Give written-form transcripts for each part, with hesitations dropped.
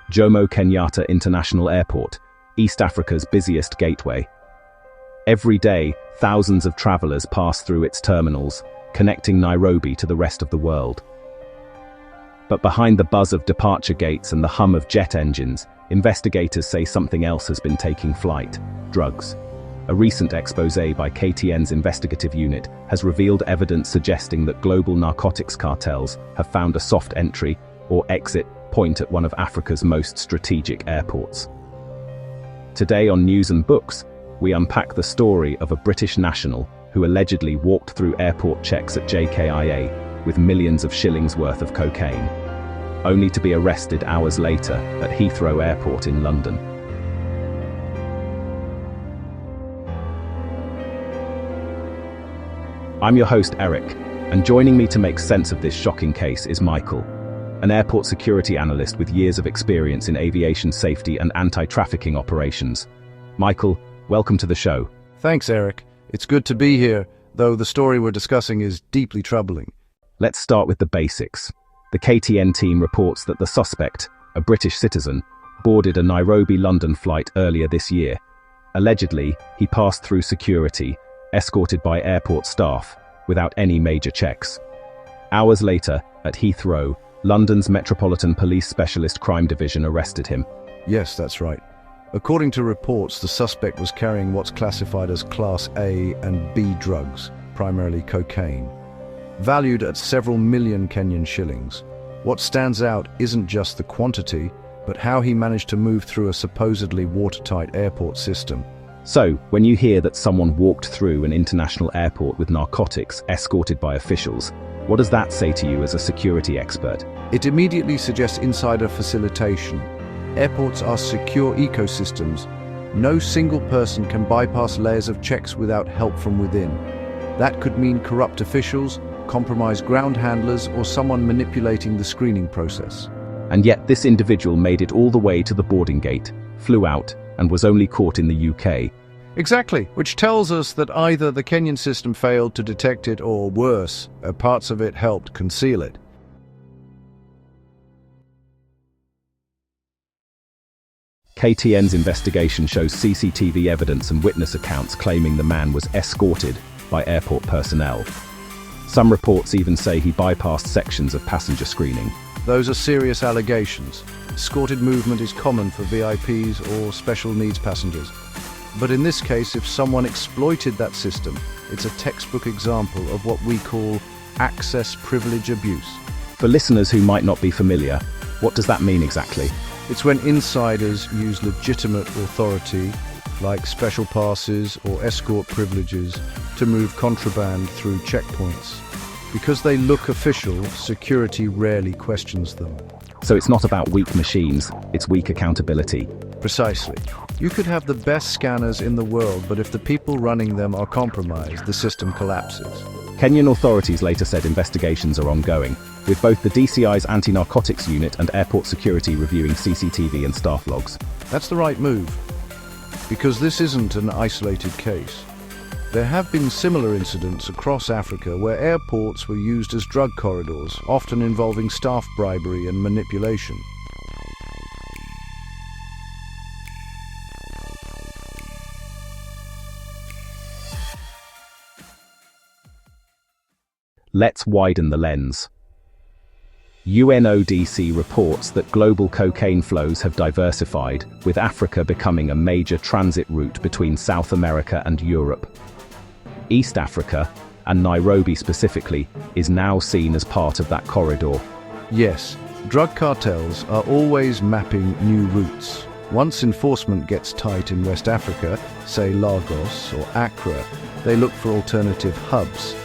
Jomo Kenyatta International Airport, East Africa's busiest gateway. Every day, thousands of travelers pass through its terminals, connecting Nairobi to the rest of the world. But behind the buzz of departure gates and the hum of jet engines, investigators say something else has been taking flight: drugs. A recent exposé by KTN's investigative unit has revealed evidence suggesting that global narcotics cartels have found a soft entry or exit point at one of Africa's most strategic airports. Today on News and Books, we unpack the story of a British national who allegedly walked through airport checks at JKIA with millions of shillings worth of cocaine, only to be arrested hours later at Heathrow Airport in London. I'm your host, Eric, and joining me to make sense of this shocking case is Michael, an airport security analyst with years of experience in aviation safety and anti-trafficking operations. Michael, welcome to the show. Thanks, Eric. It's good to be here, though the story we're discussing is deeply troubling. Let's start with the basics. The KTN team reports that the suspect, a British citizen, boarded a Nairobi-London flight earlier this year. Allegedly, he passed through security, escorted by airport staff, without any major checks. Hours later, at Heathrow, London's Metropolitan Police Specialist Crime Division arrested him. Yes, that's right. According to reports, the suspect was carrying what's classified as Class A and B drugs, primarily cocaine, valued at several million Kenyan shillings. What stands out isn't just the quantity, but how he managed to move through a supposedly watertight airport system. So, when you hear that someone walked through an international airport with narcotics escorted by officials, what does that say to you as a security expert? It immediately suggests insider facilitation. Airports are secure ecosystems. No single person can bypass layers of checks without help from within. That could mean corrupt officials, compromised ground handlers, or someone manipulating the screening process. And yet this individual made it all the way to the boarding gate, flew out, and was only caught in the UK. Exactly, which tells us that either the Kenyan system failed to detect it or, worse, parts of it helped conceal it. KTN's investigation shows CCTV evidence and witness accounts claiming the man was escorted by airport personnel. Some reports even say he bypassed sections of passenger screening. Those are serious allegations. Escorted movement is common for VIPs or special needs passengers. But in this case, if someone exploited that system, it's a textbook example of what we call access privilege abuse. For listeners who might not be familiar, what does that mean exactly? It's when insiders use legitimate authority, like special passes or escort privileges, to move contraband through checkpoints. Because they look official, security rarely questions them. So it's not about weak machines, it's weak accountability. Precisely. You could have the best scanners in the world, but if the people running them are compromised, the system collapses. Kenyan authorities later said investigations are ongoing, with both the DCI's anti-narcotics unit and airport security reviewing CCTV and staff logs. That's the right move, because this isn't an isolated case. There have been similar incidents across Africa where airports were used as drug corridors, often involving staff bribery and manipulation. Let's widen the lens. UNODC reports that global cocaine flows have diversified, with Africa becoming a major transit route between South America and Europe. East Africa, and Nairobi specifically, is now seen as part of that corridor. Yes, drug cartels are always mapping new routes. Once enforcement gets tight in West Africa, say Lagos or Accra, they look for alternative hubs.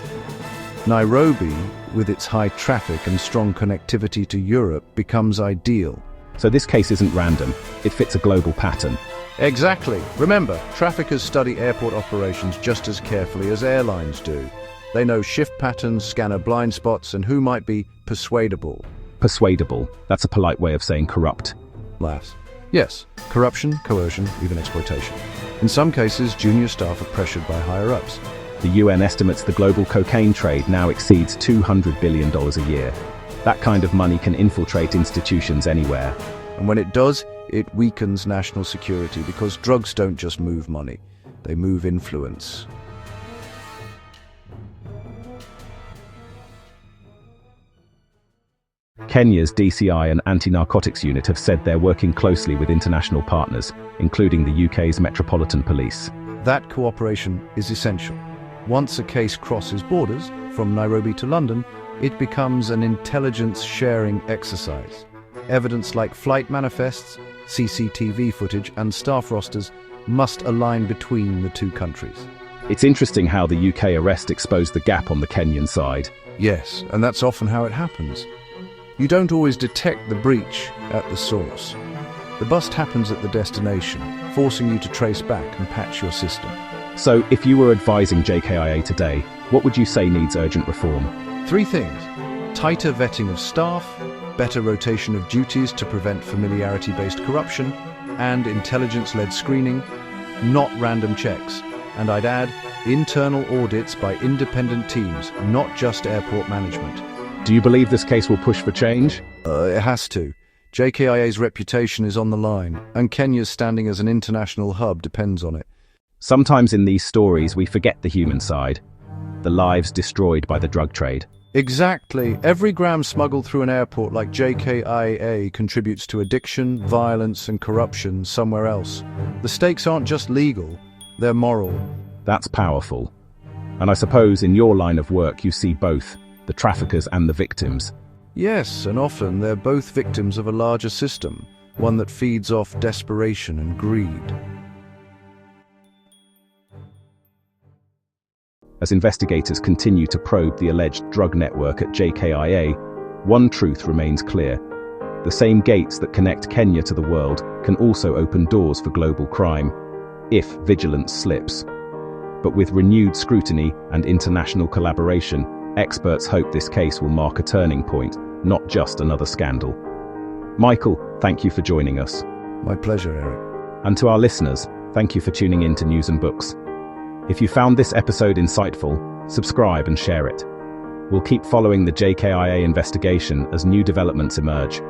Nairobi, with its high traffic and strong connectivity to Europe, becomes ideal. So this case isn't random, it fits a global pattern. Exactly. Remember, traffickers study airport operations just as carefully as airlines do. They know shift patterns, scanner blind spots, and who might be persuadable. Persuadable, that's a polite way of saying corrupt. Laughs. Yes, corruption, coercion, even exploitation. In some cases, junior staff are pressured by higher-ups. The UN estimates the global cocaine trade now exceeds $200 billion a year. That kind of money can infiltrate institutions anywhere. And when it does, it weakens national security because drugs don't just move money, they move influence. Kenya's DCI and anti-narcotics unit have said they're working closely with international partners, including the UK's Metropolitan Police. That cooperation is essential. Once a case crosses borders, from Nairobi to London, it becomes an intelligence-sharing exercise. Evidence like flight manifests, CCTV footage, and staff rosters must align between the two countries. It's interesting how the UK arrest exposed the gap on the Kenyan side. Yes, and that's often how it happens. You don't always detect the breach at the source. The bust happens at the destination, forcing you to trace back and patch your system. So, if you were advising JKIA today, what would you say needs urgent reform? 3 things: tighter vetting of staff, better rotation of duties to prevent familiarity-based corruption, and intelligence-led screening, not random checks. And I'd add, internal audits by independent teams, not just airport management. Do you believe this case will push for change? It has to. JKIA's reputation is on the line, and Kenya's standing as an international hub depends on it. Sometimes in these stories we forget the human side, the lives destroyed by the drug trade. Exactly. Every gram smuggled through an airport like JKIA contributes to addiction, violence, and corruption somewhere else. The stakes aren't just legal, they're moral. That's powerful. And I suppose in your line of work you see both, the traffickers and the victims. Yes, and often they're both victims of a larger system, one that feeds off desperation and greed. As investigators continue to probe the alleged drug network at JKIA, one truth remains clear. The same gates that connect Kenya to the world can also open doors for global crime, if vigilance slips. But with renewed scrutiny and international collaboration, experts hope this case will mark a turning point, not just another scandal. Michael, thank you for joining us. My pleasure, Eric. And to our listeners, thank you for tuning in to News and Books. If you found this episode insightful, subscribe and share it. We'll keep following the JKIA investigation as new developments emerge.